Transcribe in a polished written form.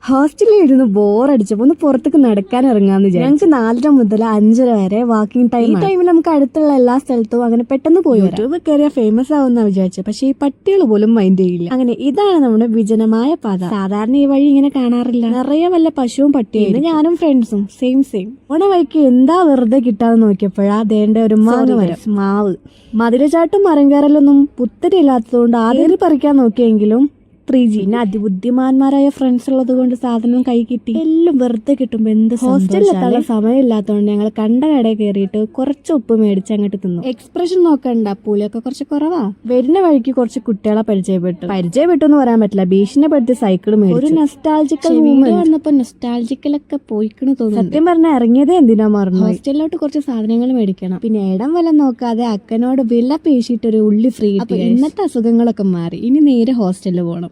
ഹോസ്റ്റലിൽ ഇരുന്ന് ബോറടിച്ചപ്പോൾ ഒന്ന് പുറത്തേക്ക് നടക്കാൻ ഇറങ്ങാന്ന് വിചാരിച്ചു. ഞങ്ങൾക്ക് 4:30 മുതൽ 5:30 വരെ വാക്കിംഗ് ടൈം. ഈ ടൈമിൽ നമുക്ക് അടുത്തുള്ള എല്ലാ സ്ഥലത്തും അങ്ങനെ പെട്ടെന്ന് പോയി യൂട്യൂബ് കയറിയ ഫേമസ് ആവുന്ന വിചാരിച്ചു. പക്ഷെ ഈ പട്ടികൾ പോലും മൈൻഡ് ചെയ്യില്ല. അങ്ങനെ ഇതാണ് നമ്മുടെ വിജനമായ പാത. സാധാരണ ഈ വഴി ഇങ്ങനെ കാണാറില്ല. നിറയെ വല്ല പശുവും പട്ടിയും. ഞാനും ഫ്രണ്ട്സും സെയിം ഓണ വഴിക്ക് എന്താ വെറുതെ കിട്ടാതെ നോക്കിയപ്പോഴാ ദേണ്ട ഒരു മാവ് മതിലചാട്ടും മരം കയറലൊന്നും പുത്തരി ഇല്ലാത്തതുകൊണ്ട് ആദ്യം പറിക്കാൻ നോക്കിയെങ്കിലും 3G. പിന്നെ അതിബുദ്ധിമാന്മാരായ ഫ്രണ്ട്സ് ഉള്ളത് കൊണ്ട് സാധനം കൈ കിട്ടി. എല്ലാം വെറുതെ കിട്ടുമ്പോ എന്ത്. ഹോസ്റ്റലിലെത്താനുള്ള സമയമില്ലാത്തതുകൊണ്ട് ഞങ്ങൾ കണ്ട കടയിൽ കയറിയിട്ട് കുറച്ച് ഉപ്പ് മേടിച്ച് അങ്ങോട്ട് തിന്നു. എക്സ്പ്രഷൻ നോക്കണ്ട, പുളിയൊക്കെ കുറച്ച് കുറവാ. വരുന്ന വഴിക്ക് കുറച്ച് കുട്ടികളെ പരിചയപ്പെട്ടു എന്ന് പറയാൻ പറ്റില്ല. ഭീഷണിപ്പെടുത്തി സൈക്കിൾ മേടിച്ചു. ഒരു നൊസ്റ്റാൾജിക്കൽ വന്നപ്പോ നൊസ്റ്റാൾജിക്കലൊക്കെ പോയിക്കണ് തോന്നുന്നു. സത്യം പറഞ്ഞാൽ ഇറങ്ങിയതേ എന്തിനാ മറന്നു. ഹോസ്റ്റലിലോട്ട് കുറച്ച് സാധനങ്ങൾ മേടിക്കണം. പിന്നെ ഇടം വല്ല നോക്കാതെ അക്കനോട് വില പേശിയിട്ട് ഒരു ഉള്ളി ഫ്രീ കിട്ടി. ഇന്നത്തെ അസുഖങ്ങളൊക്കെ മാറി. ഇനി നേരെ ഹോസ്റ്റലിൽ പോകണം.